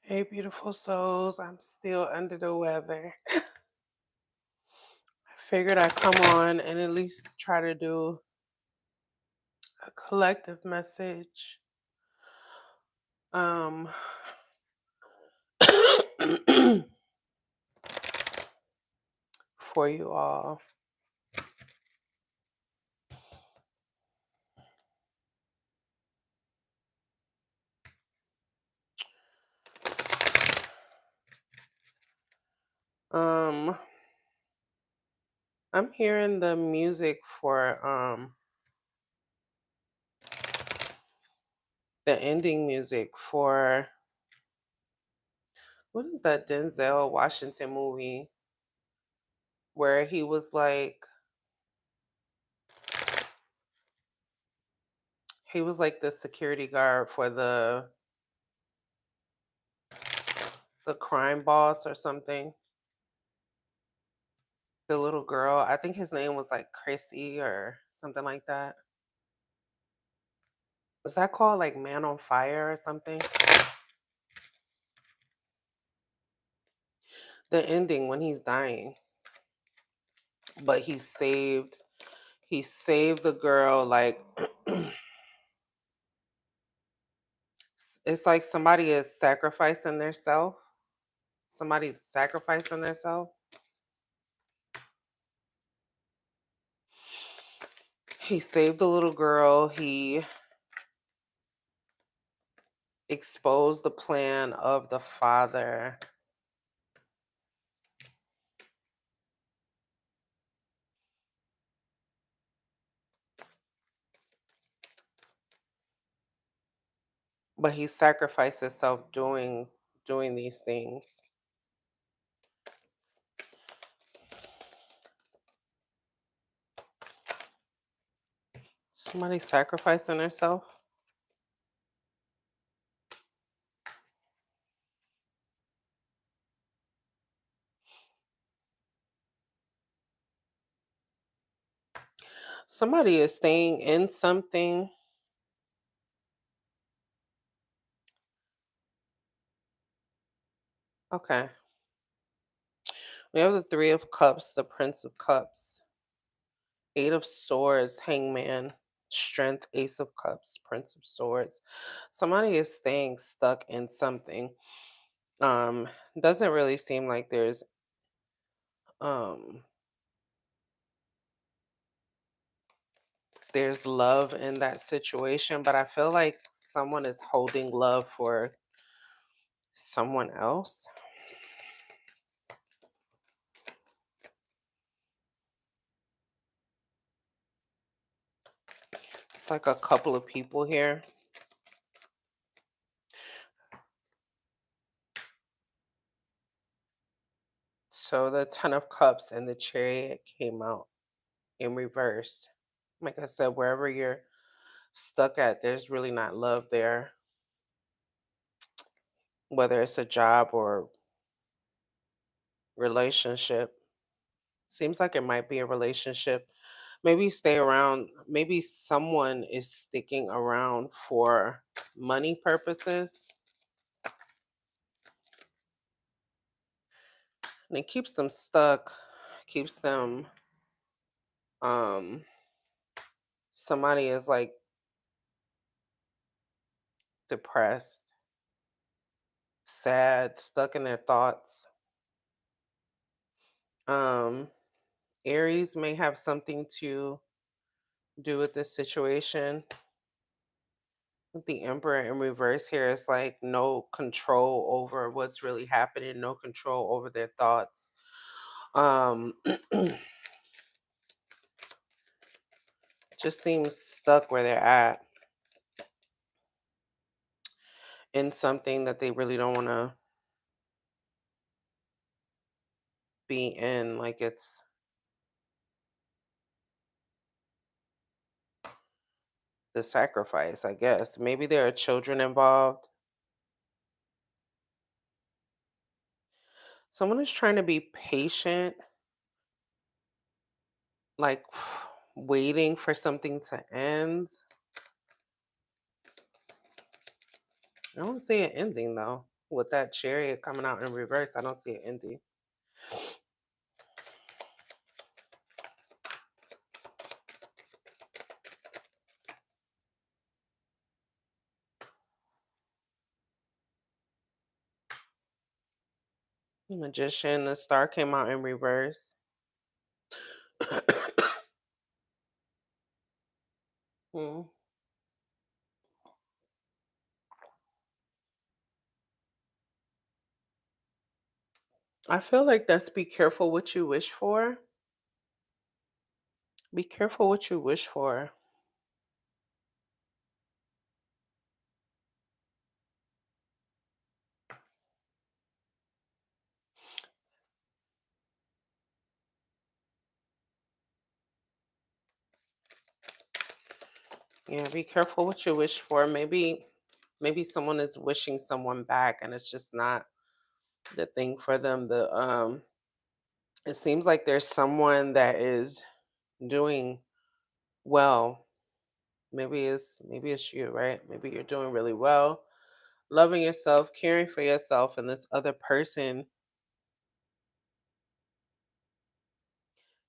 Hey, beautiful souls. I'm still under the weather. I figured I'd come on and at least try to do a collective message um, for you all. Um, I'm hearing the music for the ending music for what is that Denzel Washington movie where he was like the security guard for the crime boss or something. The little girl, I think his name was like Chrissy or something like that. Was that called like Man on Fire or something? The ending when he's dying, but he saved the girl like it's like somebody is sacrificing their self. Somebody's sacrificing their self. He saved the little girl. He exposed the plan of the father. But he sacrificed himself doing these things. Somebody sacrificing herself. Somebody is staying in something. Okay. We have the Three of Cups, the Prince of Cups, Eight of Swords, Hangman, Strength, Ace of Cups, Prince of Swords. Somebody is staying stuck in something. Um, doesn't really seem like um there's love in that situation, but I feel like someone is holding love for someone else. It's like a couple of people here. So the Ten of Cups and the Chariot came out in reverse. Like I said, wherever you're stuck at, there's really not love there, whether it's a job or relationship. Seems like it might be a relationship. Maybe stay around, maybe someone is sticking around for money purposes. And it keeps them stuck, keeps them um somebody is like depressed, sad, stuck in their thoughts. Um Aries may have something to do with this situation. With the Emperor in reverse here, it's like no control over what's really happening, no control over their thoughts. Um, just seems stuck where they're at in something that they really don't want to be in. Like it's the sacrifice, I guess. Maybe there are children involved. Someone is trying to be patient, like waiting for something to end. I don't see an ending though. with that chariot coming out in reverse. I don't see it ending. The magician, the star came out in reverse. Hmm. I feel like that's be careful what you wish for. Be careful what you wish for. Yeah, be careful what you wish for. Maybe someone is wishing someone back and it's just not the thing for them. The it seems like there's someone that is doing well. Maybe it's you, right? Maybe you're doing really well, loving yourself, caring for yourself, and this other person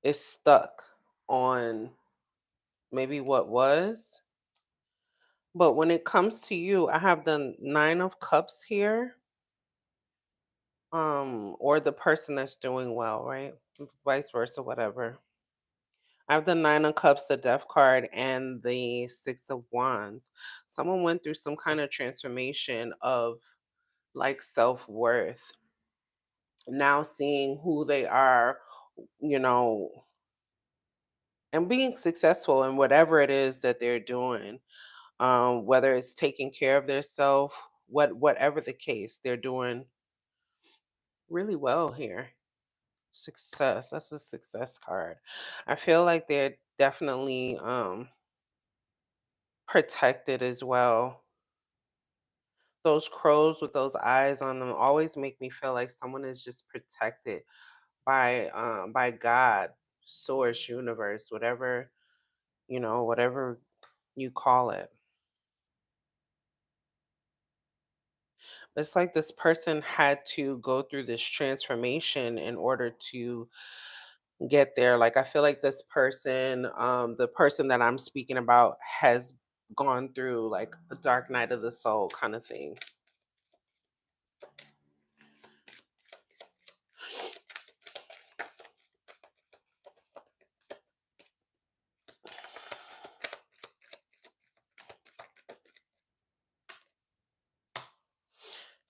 is stuck on maybe what was. But when it comes to you, I have the 9 of cups here, or the person that's doing well, right? Vice versa, whatever. I have the 9 of cups, the death card, and the 6 of wands. Someone went through some kind of transformation of like self-worth, now seeing who they are, you know, and being successful in whatever it is that they're doing. Whether it's taking care of themselves, whatever the case, they're doing really well here. Success. That's a success card. I feel like they're definitely protected as well. Those crows with those eyes on them always make me feel like someone is just protected by God, source, universe, whatever, whatever you call it. It's like this person had to go through this transformation in order to get there. Like I feel like this person, the person that I'm speaking about, has gone through like a dark night of the soul kind of thing.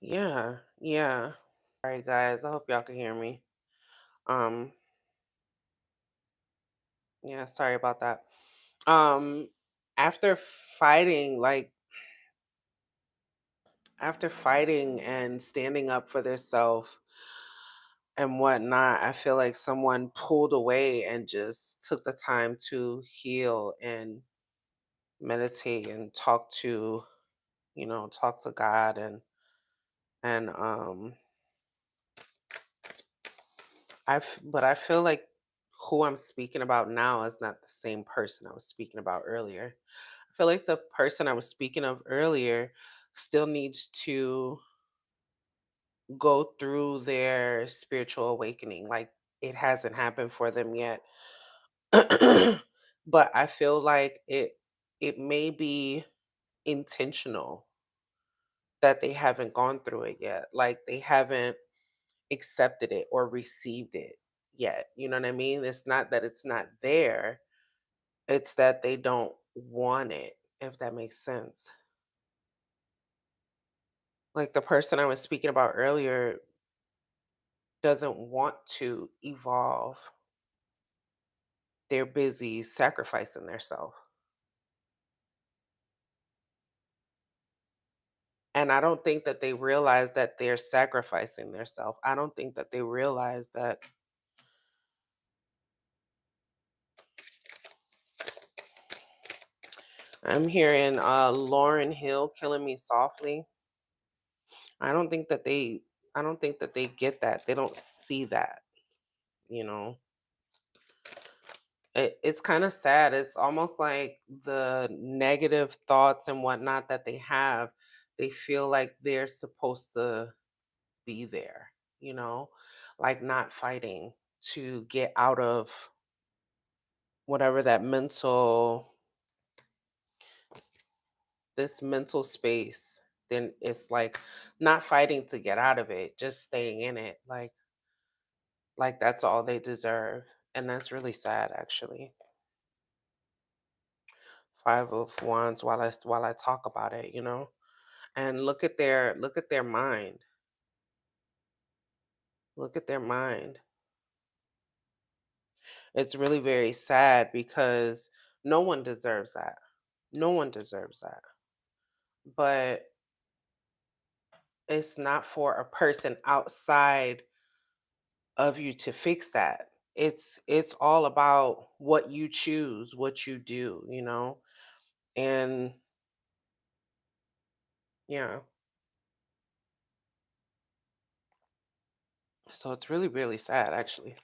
Yeah, yeah. All right, guys. I hope y'all can hear me. Um, yeah, sorry about that. Um, after fighting, like after fighting and standing up for themselves and whatnot, I feel like someone pulled away and just took the time to heal and meditate and talk to God and but I feel like who I'm speaking about now is not the same person I was speaking about earlier. I feel like the person I was speaking of earlier still needs to go through their spiritual awakening. Like it hasn't happened for them yet. But I feel like it may be intentional that they haven't gone through it yet. Like they haven't accepted it or received it yet. You know what I mean? It's not that it's not there, it's that they don't want it, if that makes sense. Like the person I was speaking about earlier doesn't want to evolve. They're busy sacrificing themselves. And I don't think that they realize that they're sacrificing themselves. I don't think that they realize that I'm hearing Lauren Hill killing me softly. I don't think that they I don't think that they get that. They don't see that, you know. It's kind of sad. It's almost like the negative thoughts and whatnot that they have, they feel like they're supposed to. be there, you know, like not fighting to get out of whatever that mental space. Then it's like not fighting to get out of it, just staying in it. Like that's all they deserve. And that's really sad actually. Five of Wands while I talk about it, you know. And look at their mind. Look at their mind. It's really very sad because no one deserves that. No one deserves that. But it's not for a person outside of you to fix that. It's all about what you choose, what you do, you know? And yeah, so it's really, really sad actually.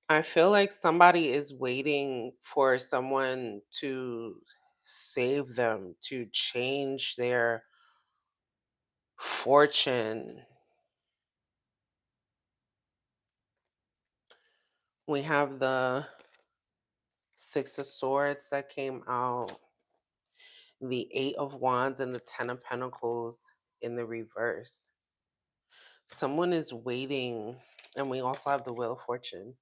I feel like somebody is waiting for someone to save them, to change their fortune. We have the Six of Swords that came out, the Eight of Wands, and the Ten of Pentacles in the reverse. Someone is waiting, and we also have the Wheel of Fortune.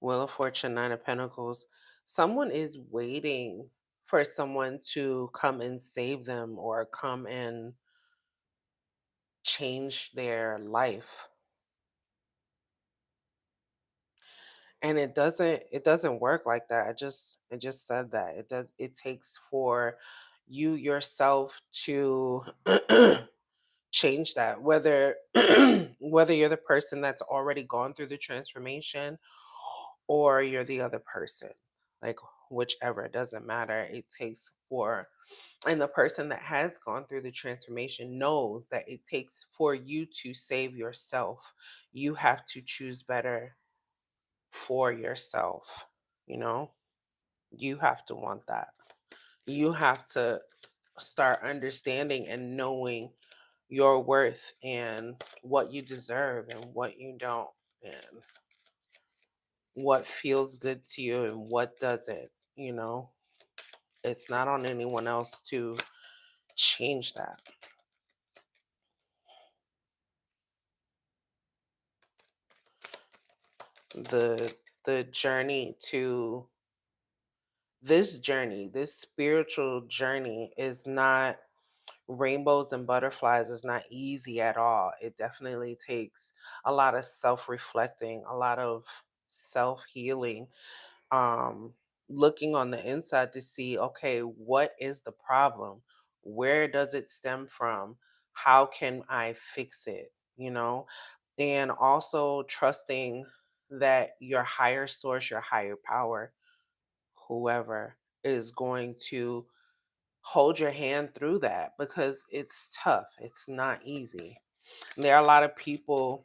Wheel of Fortune, Nine of Pentacles. Someone is waiting for someone to come and save them or come and change their life. And it doesn't work like that. I just said that. It takes for you yourself to change that, whether whether you're the person that's already gone through the transformation or you're the other person, like whichever, it doesn't matter. It takes for, and the person that has gone through the transformation knows that it takes for you to save yourself. You have to choose better for yourself, you know. You have to want that. You have to start understanding and knowing your worth and what you deserve and what you don't, and what feels good to you and what doesn't, you know. It's not on anyone else to change that. The journey to this spiritual journey is not rainbows and butterflies. Is not easy at all. It definitely takes a lot of self-reflecting, a lot of self-healing, um looking on the inside to see, okay, what is the problem, where does it stem from, how can I fix it, you know. And also trusting that your higher source, your higher power, whoever, is going to hold your hand through that, because it's tough, it's not easy. And there are a lot of people,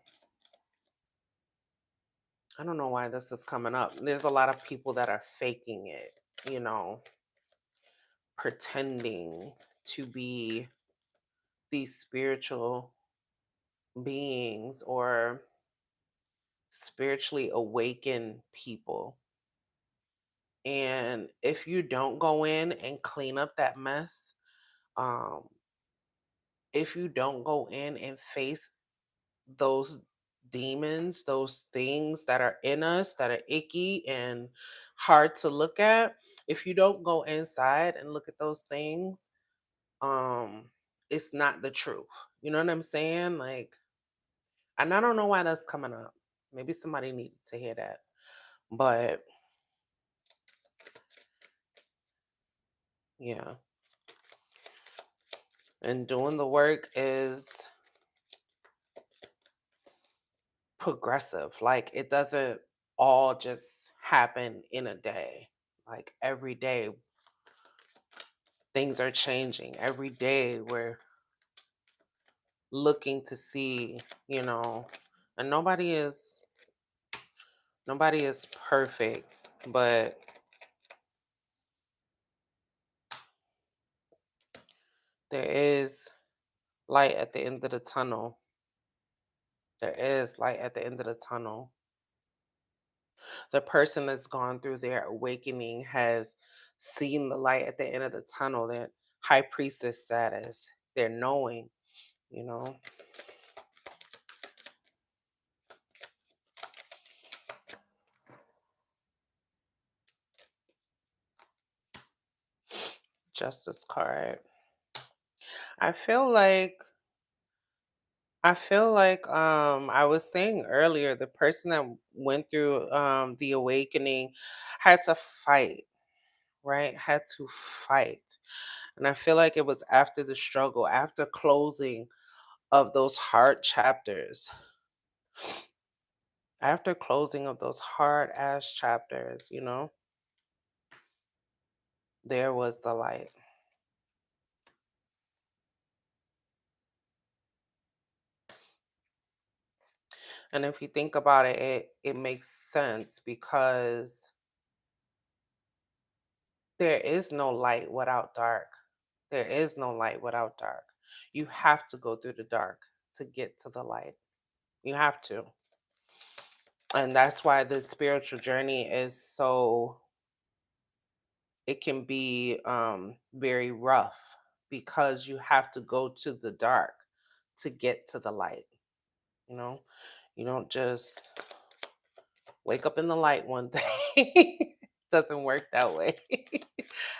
I don't know why this is coming up, there's a lot of people that are faking it, you know, pretending to be these spiritual beings or spiritually awakened people. And if you don't go in and clean up that mess, um, if you don't go in and face those demons, those things that are in us that are icky and hard to look at, if you don't go inside and look at those things, um it's not the truth. You know what I'm saying? Like, and I don't know why that's coming up. Maybe somebody needed to hear that. But yeah, and doing the work is progressive. Like, it doesn't all just happen in a day. Like, every day things are changing. Every day we're looking to see, you know, and nobody is Nobody is perfect, but there is light at the end of the tunnel. There is light at the end of the tunnel. The person that's gone through their awakening has seen the light at the end of the tunnel, that high priestess status. They're knowing, you know, justice card. I feel like I was saying earlier, the person that went through the awakening had to fight, right? Had to fight. And I feel like it was after the struggle, after closing of those hard chapters, after closing of those hard ass chapters, there was the light. And if you think about it, it makes sense because there is no light without dark. There is no light without dark. You have to go through the dark to get to the light. You have to. And that's why the spiritual journey is so, it can be very rough because you have to go to the dark to get to the light, you know? You don't just wake up in the light one day. Doesn't work that way.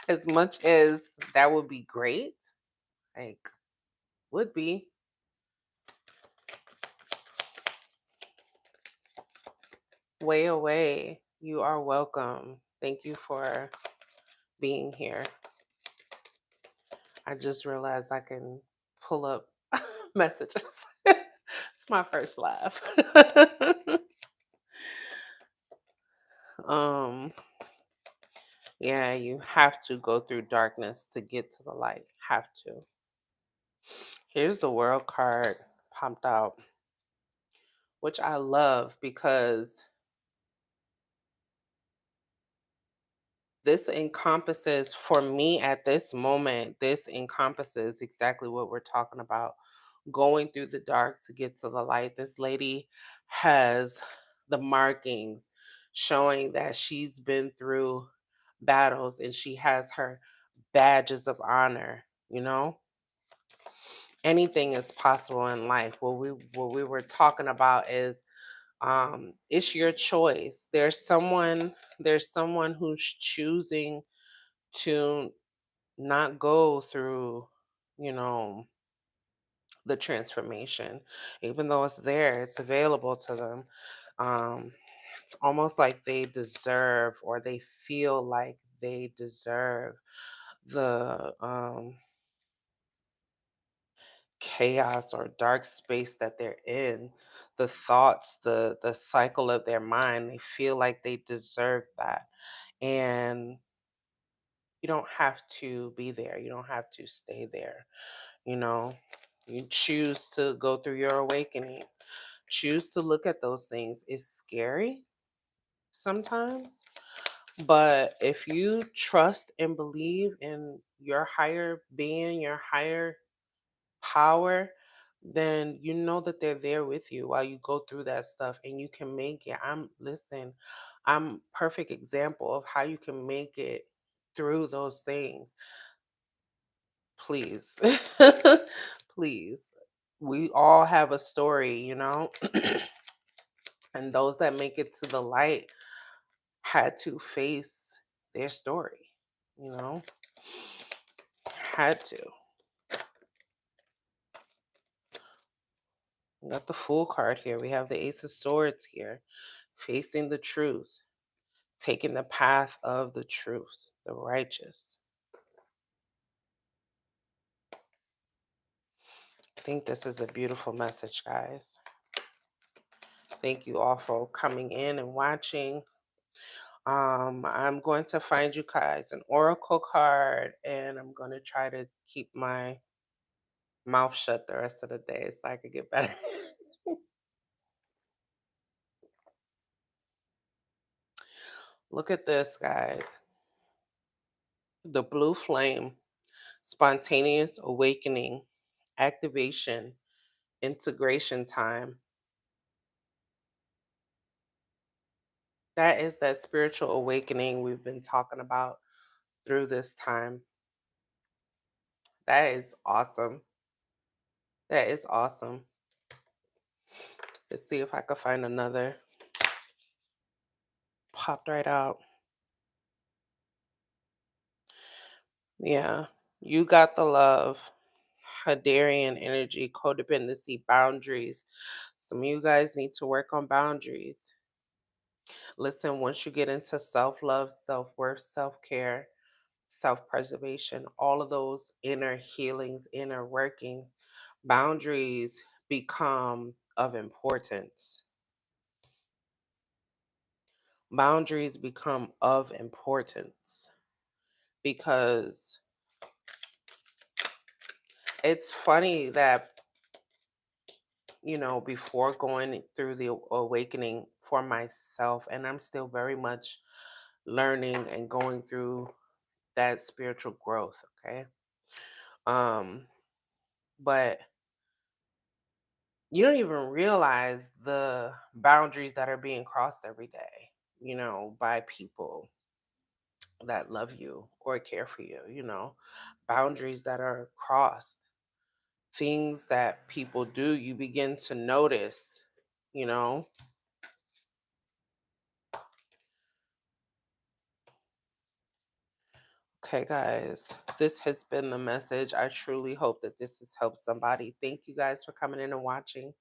As much as that would be great, like would be. Way away. You are welcome. Thank you for being here. I just realized I can pull up messages. It's my first laugh. um yeah, you have to go through darkness to get to the light. Have to. Here's the world card pumped out, which I love because this encompasses, for me at this moment, this encompasses exactly what we're talking about, going through the dark to get to the light. This lady has the markings showing that she's been through battles and she has her badges of honor, you know? Anything is possible in life. What we were talking about is it's your choice. There's someone who's choosing to not go through, you know, the transformation. Even though it's there, it's available to them. Um, it's almost like they deserve, or they feel like they deserve the chaos or dark space that they're in, the thoughts, the cycle of their mind. They feel like they deserve that. And you don't have to be there. You don't have to stay there. You know, you choose to go through your awakening, choose to look at those things. It's scary sometimes, but if you trust and believe in your higher being, your higher power, then you know that they're there with you while you go through that stuff and you can make it. I'm perfect example of how you can make it through those things. Please. Please. We all have a story, and those that make it to the light had to face their story, you know, had to. We got the Fool card here. We have the Ace of Swords here, facing the truth, taking the path of the truth, the righteous. I think this is a beautiful message, guys. Thank you all for coming in and watching. I'm going to find you guys an oracle card, and I'm going to try to keep my mouth shut the rest of the day so I could get better. Look at this, guys. The blue flame, spontaneous awakening, activation, integration time. That is that spiritual awakening we've been talking about through this time. That is awesome. That is awesome. Let's see if I could find another. Popped right out. Yeah. You got the love. Hadarian energy, codependency, boundaries. Some of you guys need to work on boundaries. Listen, once you get into self love, self worth, self care, self preservation, all of those inner healings, inner workings, boundaries become of importance. Boundaries become of importance because it's funny that, before going through the awakening for myself, and I'm still very much learning and going through that spiritual growth, okay? Um, but you don't even realize the boundaries that are being crossed every day, by people that love you or care for you, boundaries that are crossed, things that people do, you begin to notice, you know. Okay, guys, this has been the message. I truly hope that this has helped somebody. Thank you guys for coming in and watching.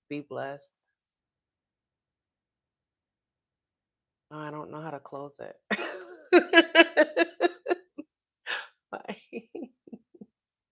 Be blessed. Oh, I don't know how to close it.